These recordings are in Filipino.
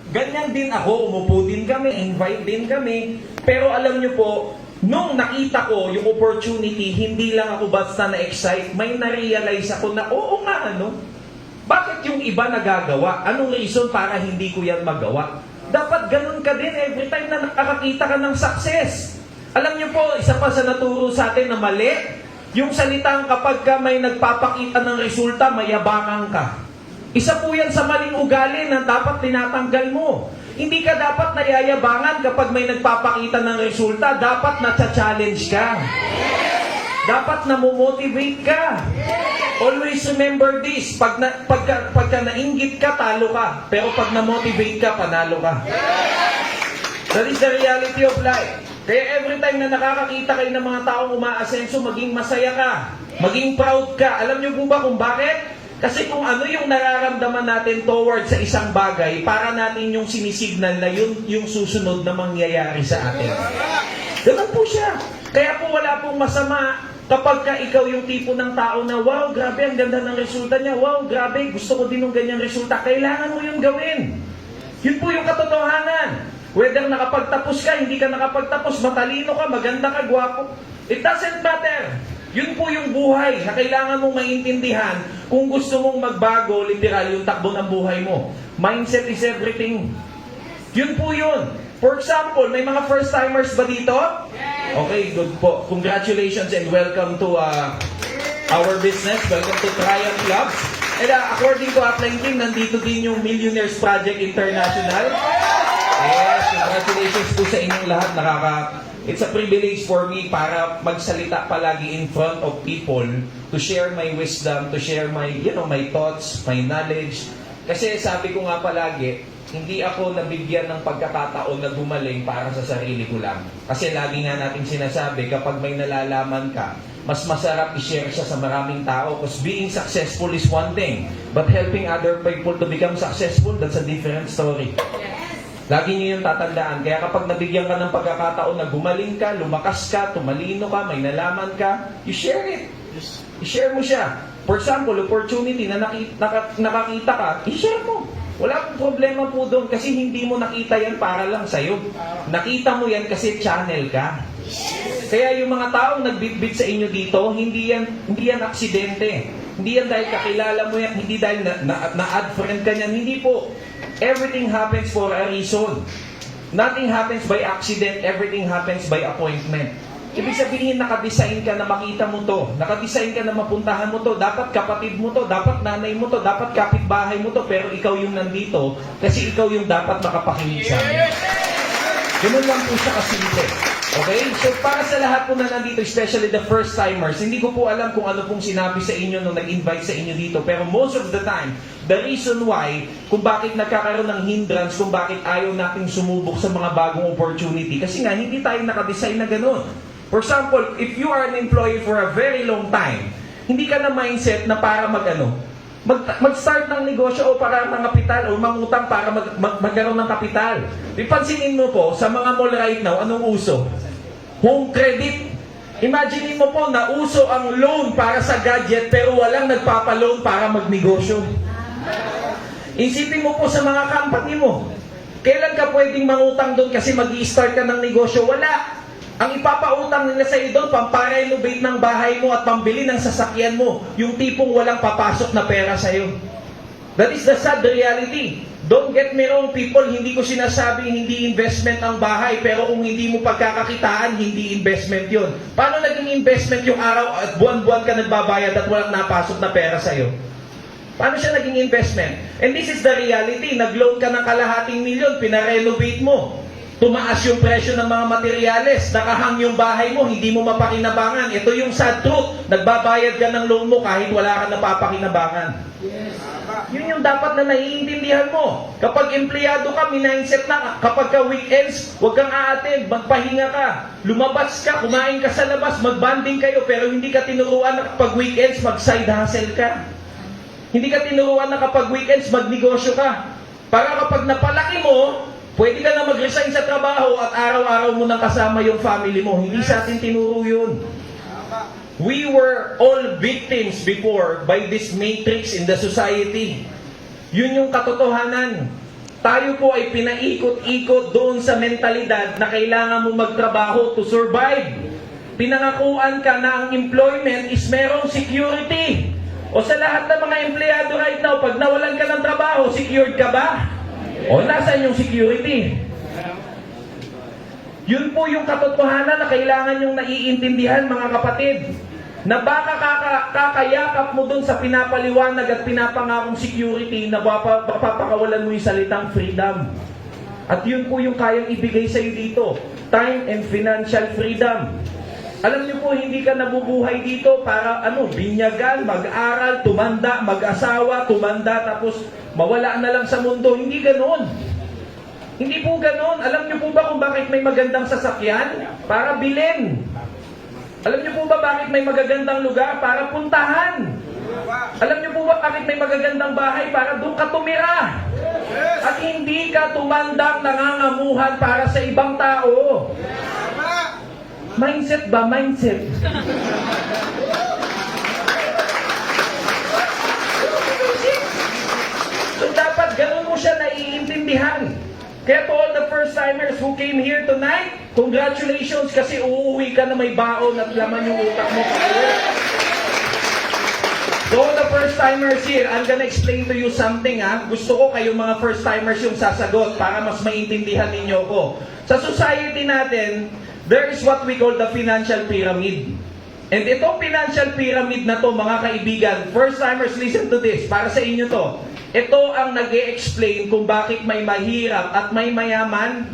Ganyan din ako, umupo din kami, invite din kami. Pero alam nyo po, nung nakita ko yung opportunity, hindi lang ako basta na-excite, may na-realize ako na, oo nga, bakit yung iba nagagawa? Anong reason para hindi ko yan magawa? Dapat ganun ka din every time na nakakita ka ng success. Alam nyo po, isa pa sa naturo sa atin na mali, yung salitang kapag ka may nagpapakita ng resulta, mayabangan ka. Isa po yan sa maling ugali na dapat tinatanggal mo. Hindi ka dapat nayayabangan kapag may nagpapakita ng resulta. Dapat na-challenge ka. Dapat na-motivate ka. Always remember this. Pagka nainggit ka, talo ka. Pero pag na-motivate ka, panalo ka. That is the reality of life. Kaya every time na nakakakita kayo ng mga taong umaasenso, maging masaya ka. Maging proud ka. Alam niyo po ba kung bakit? Kasi kung ano yung nararamdaman natin towards sa isang bagay, para natin yung sinisignal na yun yung susunod na mangyayari sa atin. Ganun po siya. Kaya po wala pong masama kapag ka ikaw yung tipo ng tao na, wow, grabe, ang ganda ng resulta niya. Wow, grabe, gusto ko din ng ganyang resulta. Kailangan mo yung gawin. Yun po yung katotohanan. Whether nakapagtapos ka, hindi ka nakapagtapos, matalino ka, maganda ka, gwapo. It doesn't matter. Yun po yung buhay na kailangan mong maintindihan kung gusto mong magbago, literal, yung takbo ng buhay mo. Mindset is everything. Yun po yun. For example, may mga first-timers ba dito? Okay, good po. Congratulations and welcome to our business. Welcome to Triumph Clubs. And according to Upline Team, nandito din yung Millionaires Project International. Yes, congratulations po sa inyong lahat. It's a privilege for me para magsalita palagi in front of people to share my wisdom, to share my, my thoughts, my knowledge. Kasi sabi ko nga palagi, hindi ako nabigyan ng pagkakataon na gumaling para sa sarili ko lang. Kasi lagi nga natin sinasabi, kapag may nalalaman ka, mas masarap i-share siya sa maraming tao. Because being successful is one thing, but helping other people to become successful, that's a different story. Lagi niyo yung tatandaan. Kaya kapag nabigyan ka ng pagkakataon na gumaling ka, lumakas ka, tumalino ka, may nalaman ka, you share it. I-share mo siya. For example, opportunity na nakakita ka, i-share mo. Wala akong problema po doon kasi hindi mo nakita yan para lang sa'yo. Nakita mo yan kasi channel ka. Kaya yung mga taong nagbitbit sa inyo dito, hindi yan aksidente. Hindi yan dahil kakilala mo yan, hindi dahil na-add friend ka niyan, hindi po. Everything happens for a reason. Nothing happens by accident, everything happens by appointment. Ibig sabihin, nakadesign ka na makita mo to, nakadesign ka na mapuntahan mo to, dapat kapatid mo to, dapat nanay mo to, dapat kapitbahay mo to, pero ikaw yung nandito kasi ikaw yung dapat makapakinig sa amin. Ganun lang po siya kasimple. Okay? So para sa lahat po na nandito, especially the first timers, hindi ko po alam kung ano pong sinabi sa inyo nung nag-invite sa inyo dito, pero most of the time, the reason why, kung bakit nagkakaroon ng hindrance, kung bakit ayaw nating sumubok sa mga bagong opportunity, kasi nga hindi tayo nakadesign na ganun. For example, if you are an employee for a very long time, hindi ka na mindset na para mag-start ng negosyo o para ng kapital o mangutang para magkaroon ng kapital. Ipansinin mo po, sa mga mall right now, anong uso? Home credit. Imaginin mo po na uso ang loan para sa gadget pero walang nagpapaloan para magnegosyo. Isipin mo po sa mga company mo. Kailan ka pwedeng mangutang doon kasi mag-i-start ka ng negosyo? Wala. Ang ipapautang nila sa iyo doon, pampa-renovate ng bahay mo at pambili ng sasakyan mo. Yung tipong walang papasok na pera sa iyo. That is the sad reality. Don't get me wrong, people, hindi ko sinasabing hindi investment ang bahay, pero kung hindi mo pagkakakitaan, hindi investment yun. Paano naging investment yung araw at buwan-buwan ka nagbabayad at walang napasok na pera sa iyo? Paano siya naging investment? And this is the reality. Nag-loan ka ng kalahating milyon, pinarenovate mo. Tumaas yung presyo ng mga materyales, nakahang yung bahay mo, hindi mo mapakinabangan. Ito yung sad truth. Nagbabayad ka ng loan mo kahit wala ka napapakinabangan. Yes. Yun yung dapat na naiintindihan mo. Kapag empleyado ka, mindset na. Kapag ka weekends, huwag kang aattend, magpahinga ka. Lumabas ka, kumain ka sa labas, magbanding kayo, pero hindi ka tinuruan na kapag weekends, mag-side hustle ka. Hindi ka tinuruan na kapag weekends, magnegosyo ka. Para kapag napalaki mo, pwede ka na mag-resign sa trabaho at araw-araw mo nang kasama yung family mo. Hindi sa atin tinuro yun. We were all victims before by this matrix in the society. Yun yung katotohanan. tayo po ay pinaikot-ikot doon sa mentalidad na kailangan mo magtrabaho to survive. Pinangakuan ka na ang employment is merong security. O sa lahat ng mga empleyado right now, pag nawalan ka ng trabaho, secured ka ba? O nasaan yung security? Yun po yung katotohanan na kailangan yung naiintindihan, mga kapatid. Na baka kakayakap mo dun sa pinapaliwanag at pinapangakong security na mapapakawalan mo yung salitang freedom. At yun po yung kayang ibigay sa'yo dito. Time and financial freedom. Alam niyo po, hindi ka nabubuhay dito para binyagan, mag-aral, tumanda, mag-asawa, tumanda, tapos mawala na lang sa mundo. Hindi ganoon. Hindi po ganoon. Alam niyo po ba kung bakit may magandang sasakyan? Para bilhin. Alam niyo po ba bakit may magagandang lugar? Para puntahan. Alam niyo po ba bakit may magagandang bahay? Para doon ka tumira. At hindi ka tumandang nangangamuhan para sa ibang tao. Mindset ba? Mindset. So dapat ganun mo siya naiintindihan. Kaya to all the first-timers who came here tonight, congratulations kasi uuwi ka na may baon at laman yung utak mo. To all the first-timers here, I'm gonna explain to you something Gusto ko kayong mga first-timers yung sasagot para mas maintindihan ninyo ko. Sa society natin, there is what we call the financial pyramid. And itong financial pyramid na to, mga kaibigan, first-timers, listen to this, para sa inyo to. Ito ang nag-e-explain kung bakit may mahirap at may mayaman.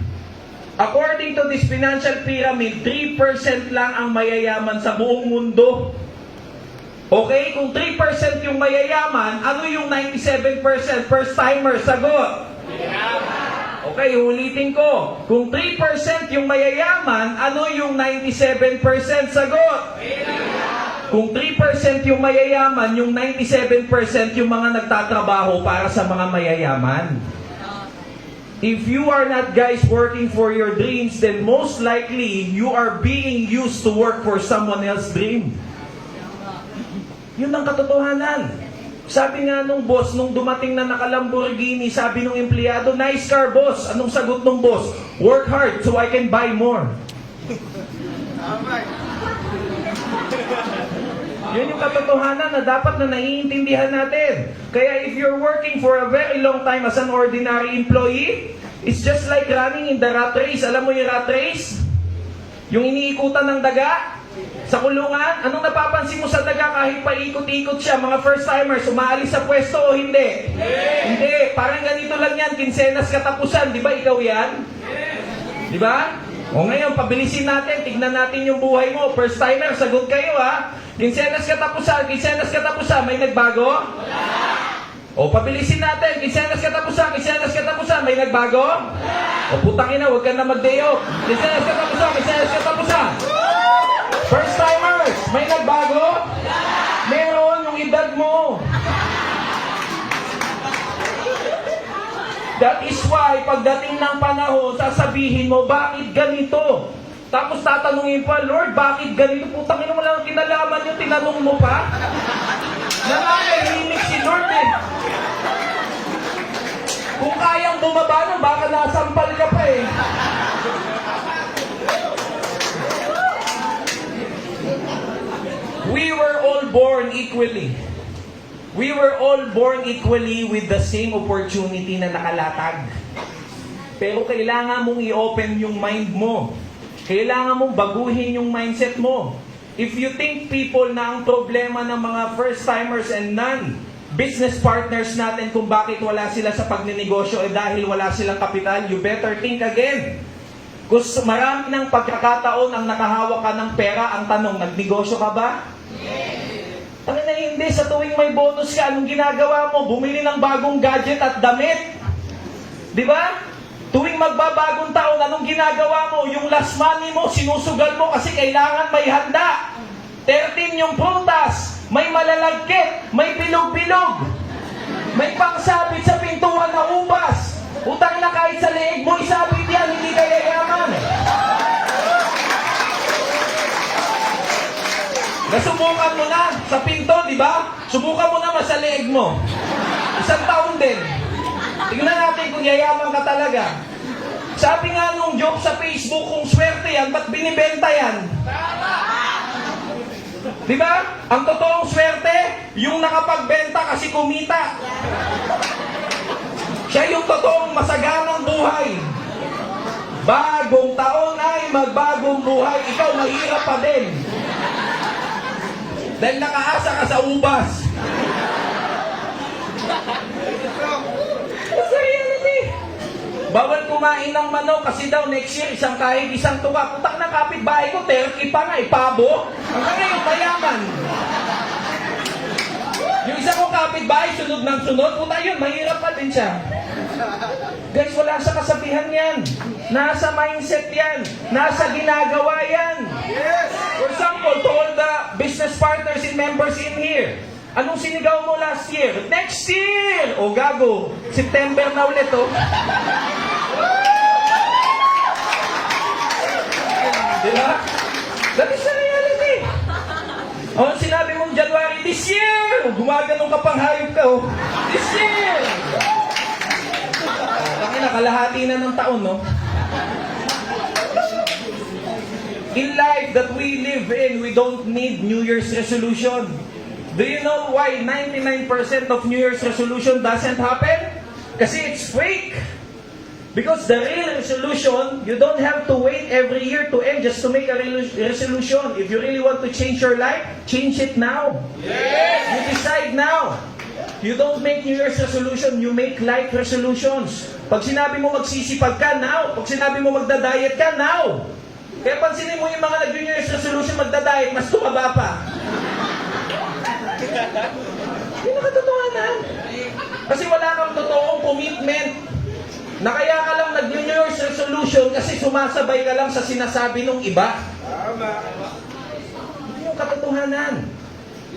According to this financial pyramid, 3% lang ang mayayaman sa buong mundo. Okay? Kung 3% yung mayayaman, ano yung 97%? First-timers, sagot. Okay, ulitin ko. Kung 3% yung mayayaman, ano yung 97% sagot? Kung 3% yung mayayaman, yung 97% yung mga nagtatrabaho para sa mga mayayaman. If you are not guys working for your dreams, then most likely you are being used to work for someone else's dream. Yun ang katotohanan. Sabi nga nung boss, nung dumating na naka-Lamborghini, sabi nung empleyado, nice car boss. Anong sagot nung boss? Work hard so I can buy more. Yun yung katotohanan na dapat na naiintindihan natin. Kaya if you're working for a very long time as an ordinary employee, it's just like running in the rat race. Alam mo yung rat race? Yung iniikutan ng daga? Sa kulungan, anong napapansin mo sa daga kahit paikot-ikot siya? Mga first-timers, umaalis sa pwesto o hindi? Hindi. Parang ganito lang yan, kinsenas katapusan. Di ba ikaw yan? Di ba? O ngayon, pabilisin natin. Tignan natin yung buhay mo. First-timer, sagot kayo Kinsenas katapusan. May nagbago? O pabilisin natin. Kinsenas katapusan. May nagbago? O putang ina, huwag ka na mag-day-off. Kinsenas katapusan. First-timers, may nagbago? Meron yung edad mo. That is why, pagdating ng panahon, sasabihin mo, bakit ganito? Tapos tatanungin pa, Lord, bakit ganito? Putang ina mo lang kinalaman yung tinanong mo pa? Nanganahimik si Lord Kung kayang bumaba nun, baka nasampal ka pa We were all born equally. We were all born equally with the same opportunity na nakalatag. Pero kailangan mong i-open yung mind mo. Kailangan mong baguhin yung mindset mo. If you think people na ang problema ng mga first-timers and non-business partners natin kung bakit wala sila sa pagninegosyo dahil wala silang kapital, you better think again. Kung marami ng pagkakataon ang nakahawak ka ng pera, ang tanong, nagnegosyo ka ba? Tangina hindi, sa tuwing may bonus ka, anong ginagawa mo? Bumili ng bagong gadget at damit. Di ba? Tuwing magbabagong taon, anong ginagawa mo? Yung last money mo, sinusugal mo kasi kailangan may handa. 13 yung prutas, may malalagkit, may bilog-bilog, may pangsabit sa pintuan na ubas. Utang na kahit sa leeg mo, isabit yan, hindi ka yayaman. Nasubukan mo na sa pinto, di ba? Subukan mo naman sa leeg mo. Isang taon din. Tingnan natin kung yayaman ka talaga. Sabi nga nung joke sa Facebook, kung swerte yan, ba't binibenta yan? Di ba? Ang totoong swerte, yung nakapagbenta kasi kumita. Siya yung totoong masaganang buhay. Bagong taon ay magbagong buhay. Ikaw mahirap pa din. Dahil nakaasa ka sa ubas. That's the reality. Bawal kumain ng manok kasi daw next year isang kahig, isang tuka. Putak na kapitbahay ko, turkey pa nga, pabo. Hanggang ngayon, mayaman. Yung isa kong kapitbahay, sunod ng sunod, puta yun, mahirap pa din siya. Guys, wala sa kasabihan yan. Nasa mindset yan. Nasa ginagawa yan. For example, to all the business partners and members in here, anong sinigaw mo last year? Next year! O gago, September na ulit, oh. Diba? That is the reality. O, sinabi mong January, this year! Gumaganong ka pang hayop ka, oh. This year! Takina, kalahati na ng taon, no? In life that we live in, we don't need New Year's resolution. Do you know why 99% of New Year's resolution doesn't happen? Kasi it's fake. Because the real resolution, you don't have to wait every year to end just to make a resolution. If you really want to change your life, change it now. Yes! You decide now. You don't make New Year's resolution, you make life resolutions. Pag sinabi mo magsisipag ka, now. Pag sinabi mo magda-diet ka, now. Kaya pansinin mo yung mga nag-New Year's resolution magda-diet, mas tumaba pa. Yun ang katotohanan. Kasi wala kang totoong commitment. Na kaya ka lang nag-New Year's resolution kasi sumasabay ka lang sa sinasabi ng iba. Yun yung katotohanan.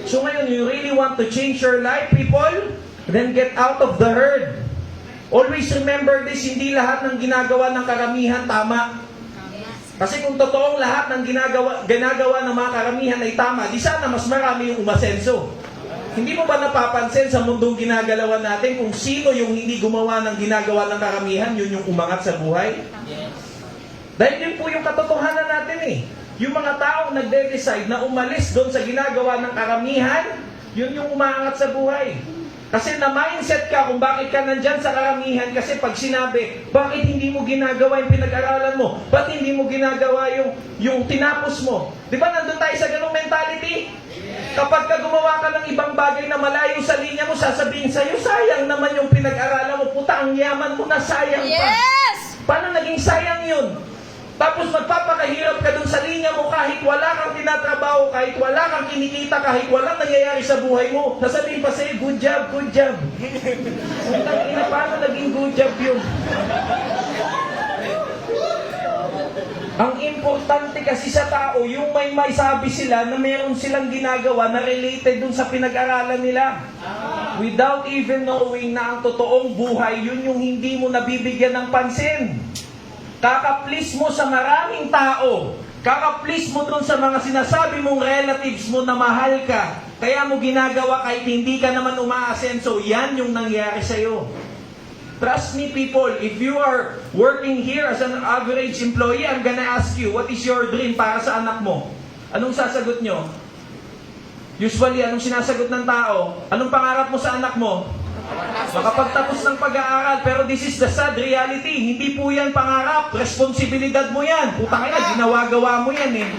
So ngayon, you really want to change your life, people? Then get out of the herd. Always remember this, hindi lahat ng ginagawa ng karamihan tama. Kasi kung totoong lahat ng ginagawa ng mga karamihan ay tama, di sana mas marami yung umasenso. Hindi mo ba napapansin sa mundong ginagalawan natin kung sino yung hindi gumawa ng ginagawa ng karamihan, yun yung umangat sa buhay? Dahil yun po yung katotohanan natin eh. Yung mga taong nagde-decide na umalis doon sa ginagawa ng karamihan, yun yung umangat sa buhay. Kasi na-mindset ka kung bakit ka nandyan sa karamihan kasi pag sinabi, bakit hindi mo ginagawa yung pinag-aralan mo? Ba't hindi mo ginagawa yung tinapos mo? Di ba nandun tayo sa ganung mentality? Kapag ka gumawa ka ng ibang bagay na malayo sa linya mo, sasabihin sa'yo, sayang naman yung pinag-aralan mo. Puta, ang yaman mo na sayang pa. Yes! Paano naging sayang yun? Tapos magpapakahirap ka dun sa linya mo kahit wala kang tinatrabaho, kahit wala kang kinikita, kahit walang nangyayari sa buhay mo. Sasabihin pa sa'yo, good job, good job. Paano naging good job yun? Ang importante kasi sa tao, yung may sabi sila na meron silang ginagawa na related dun sa pinag-aralan nila. Without even knowing na ang totoong buhay, yun yung hindi mo nabibigyan ng pansin. Kaka-please mo sa maraming tao. Kaka-please mo dun sa mga sinasabi mong relatives mo na mahal ka. Kaya mo ginagawa kahit hindi ka naman umaasenso. Yan yung nangyari sa'yo. Trust me people, if you are working here as an average employee, I'm gonna ask you, what is your dream para sa anak mo? Anong sasagot nyo? Usually, anong sinasagot ng tao? Anong pangarap mo sa anak mo? Makapagtapos ng pag-aaral, pero this is the sad reality. Hindi po yan pangarap, responsibilidad mo yan. Putang ina, ginawa-gawa mo yan eh.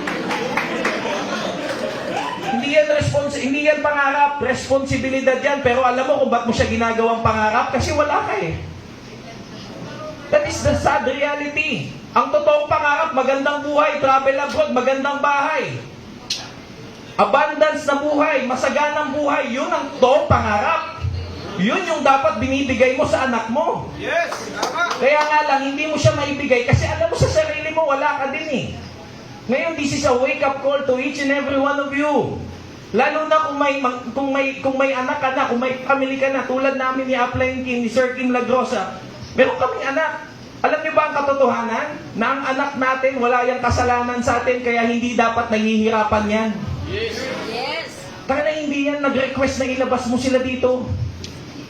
Hindi yan pangarap, responsibilidad yan. Pero alam mo kung ba't mo siya ginagawang pangarap? Kasi wala ka eh. That is the sad reality. Ang totoong pangarap, magandang buhay, travel abroad, magandang bahay. Abundance na buhay, masaganang buhay, yun ang totoong pangarap. Yun yung dapat binibigay mo sa anak mo. Yes, tama. Kaya nga lang, hindi mo siya maibigay kasi alam mo sa sarili mo, wala ka din eh. Ngayon, this is a wake-up call to each and every one of you. Lalo na kung may anak ka na, kung may family ka na, tulad namin ni Upline Kim, ni Sir Kim Lagrosa, meron kaming anak. Alam niyo ba ang katotohanan? Na ang anak natin, wala yung kasalanan sa atin, kaya hindi dapat nahihirapan yan. Yes. Yes! Kaya hindi yan nag-request na ilabas mo sila dito.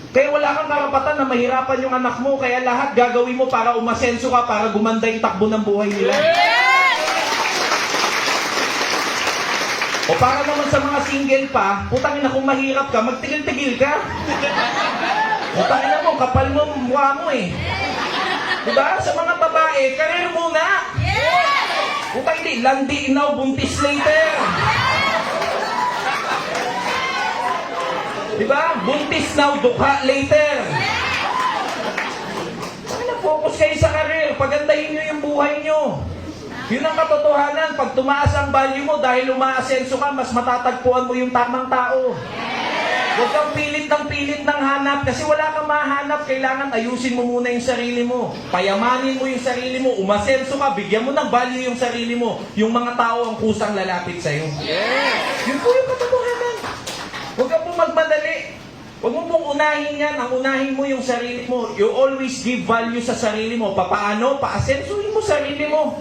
Kaya wala kang karapatan na mahirapan yung anak mo, kaya lahat gagawin mo para umasenso ka, para gumanda yung takbo ng buhay nila. O para naman sa mga single pa, putangin na kung mahirap ka, magtigil-tigil ka. Putangin na mo, kapal mo mukha mo eh. Diba? Sa mga babae, karir muna. Putang hindi, landi now, buntis later. Diba? Buntis now, dukha later. Focus kayo sa karir, pagandahin nyo yung buhay nyo. Yun ang katotohanan. Pag tumaas ang value mo dahil umaasenso ka, mas matatagpuan mo yung tamang tao. Huwag kang pilit ng hanap kasi wala kang mahanap. Kailangan ayusin mo muna yung sarili mo. Payamanin mo yung sarili mo. Umasenso ka, bigyan mo ng value yung sarili mo. Yung mga tao ang kusang lalapit sa'yo. Yun po yung katotohanan. Huwag kang po magmadali. Huwag mo pong unahin yan. Ang unahin mo yung sarili mo. You always give value sa sarili mo. Papaano? Paasensuhin mo sarili mo.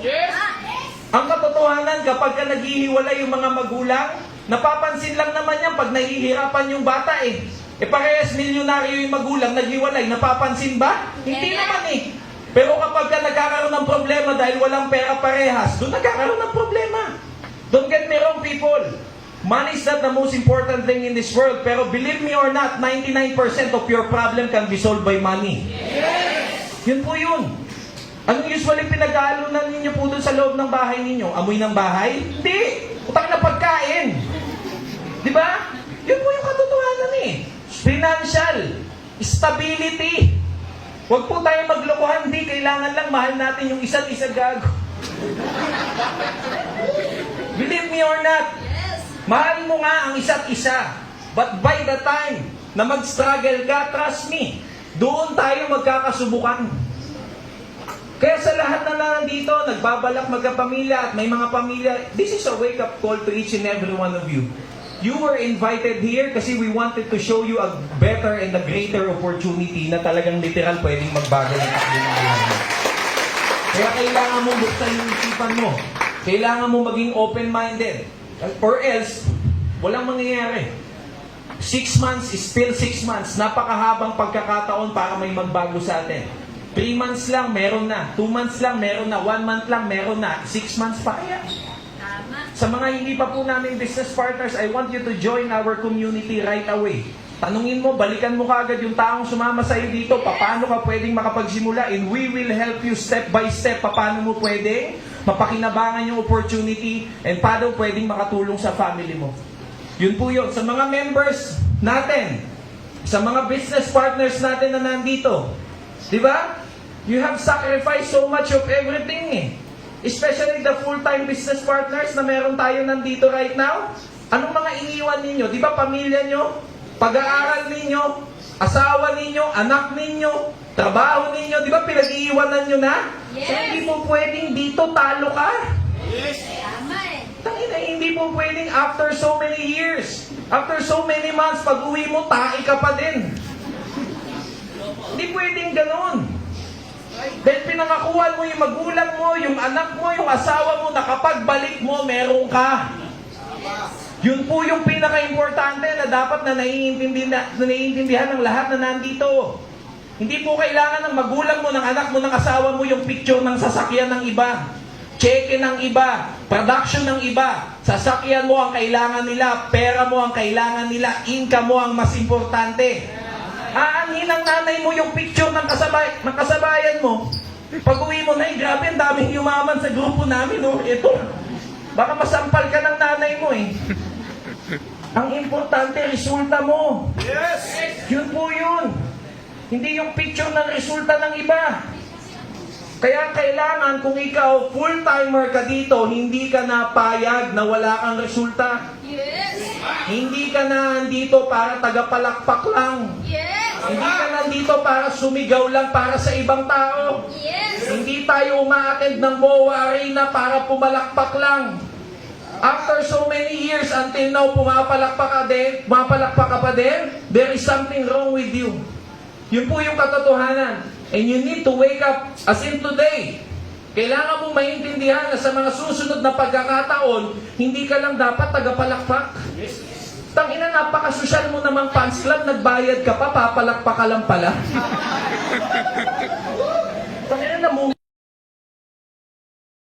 Ang katotohanan, kapag ka naghihiwalay yung mga magulang, napapansin lang naman yan pag nahihirapan yung bata eh. Parehas milyonaryo yung magulang, naghiwalay, napapansin ba? Hindi naman eh. Pero kapag ka nagkakaroon ng problema dahil walang pera parehas, doon nagkakaroon ng problema. Don't get me wrong, people. Money is not the most important thing in this world. Pero believe me or not, 99% of your problem can be solved by money. Yun po yun. Anong usually pinag-aalunan ninyo po doon sa loob ng bahay ninyo? Amoy ng bahay? Hindi! Utang na pagkain! Di ba? Yun po yung katotohanan eh. Financial. Stability. Huwag po tayo maglokohan. Hindi, kailangan lang mahal natin yung isa't isa gago. Believe me or not, mahal mo nga ang isa't isa. But by the time na mag-struggle ka, trust me, doon tayo magkakasubukan. Kaya sa lahat na nandito, nagbabalak magkapamilya at may mga pamilya, this is a wake-up call to each and every one of you. You were invited here kasi we wanted to show you a better and a greater opportunity na talagang literal pwedeng magbago ng takbo ng buhay mo. Kaya kailangan mo buksan yung isipan mo. Kailangan mo maging open-minded. Or else, walang mangyayari. 6 months is still 6 months. Napakahabang pagkakataon para may magbago sa atin. 3 months lang, meron na. 2 months lang, meron na. 1 month lang, meron na. 6 months pa kaya. Sa mga hindi pa po namin business partners, I want you to join our community right away. Tanungin mo, balikan mo kaagad yung taong sumama sa iyo dito. Paano ka pwedeng makapagsimula? And we will help you step by step. Paano mo pwedeng mapakinabangan yung opportunity and paano pwedeng makatulong sa family mo. Yun po yun. Sa mga members natin, sa mga business partners natin na nandito, di ba? You have sacrificed so much of everything eh. Especially the full-time business partners na meron tayo nandito right now. Anong mga iniwan ninyo? Di ba pamilya nyo? Pag-aaral ninyo? Asawa ninyo? Anak ninyo? Trabaho ninyo? Di ba pinag-iiwanan nyo na? Yes. So, hindi po pwedeng dito talo ka. Yes. Tama eh. Tangina, hindi po pwedeng after so many years, after so many months, pag uwi mo, tae ka pa din. Hindi pwedeng ganun. Dahil pinangakuan mo yung magulang mo, yung anak mo, yung asawa mo, na kapag balik mo, meron ka. Yun po yung pinaka-importante na dapat na naiintindihan ng lahat na nandito. Hindi po kailangan ng magulang mo, ng anak mo, ng asawa mo yung picture ng sasakyan ng iba. Cheque ng iba, production ng iba. Sasakyan mo ang kailangan nila, pera mo ang kailangan nila, income mo ang mas importante. Aanhin ng nanay mo yung picture ng kasabayan mo. Pag uwi mo na, grabe, ang daming yumaman sa grupo namin. Oh. Ito, baka masampal ka ng nanay mo eh. Ang importante, resulta mo. Yes! Yun po yun. Hindi yung picture ng resulta ng iba. Kaya kailangan kung ikaw full-timer ka dito, hindi ka napayag na wala kang resulta. Yes. Hindi ka na nandito para tagapalakpak lang. Yes. Hindi ka nandito para sumigaw lang para sa ibang tao. Yes. Hindi tayo uma-attend ng MOA Arena para pumalakpak lang. After so many years, until now, pumapalakpak ka pa din, there is something wrong with you. Yun po yung katotohanan. And you need to wake up as in today. Kailangan mong maintindihan na sa mga susunod na pagkakataon, hindi ka lang dapat tagapalakpak. Tangina, napaka-social mo namang fans club, nagbayad ka pa, papalakpa ka lang pala.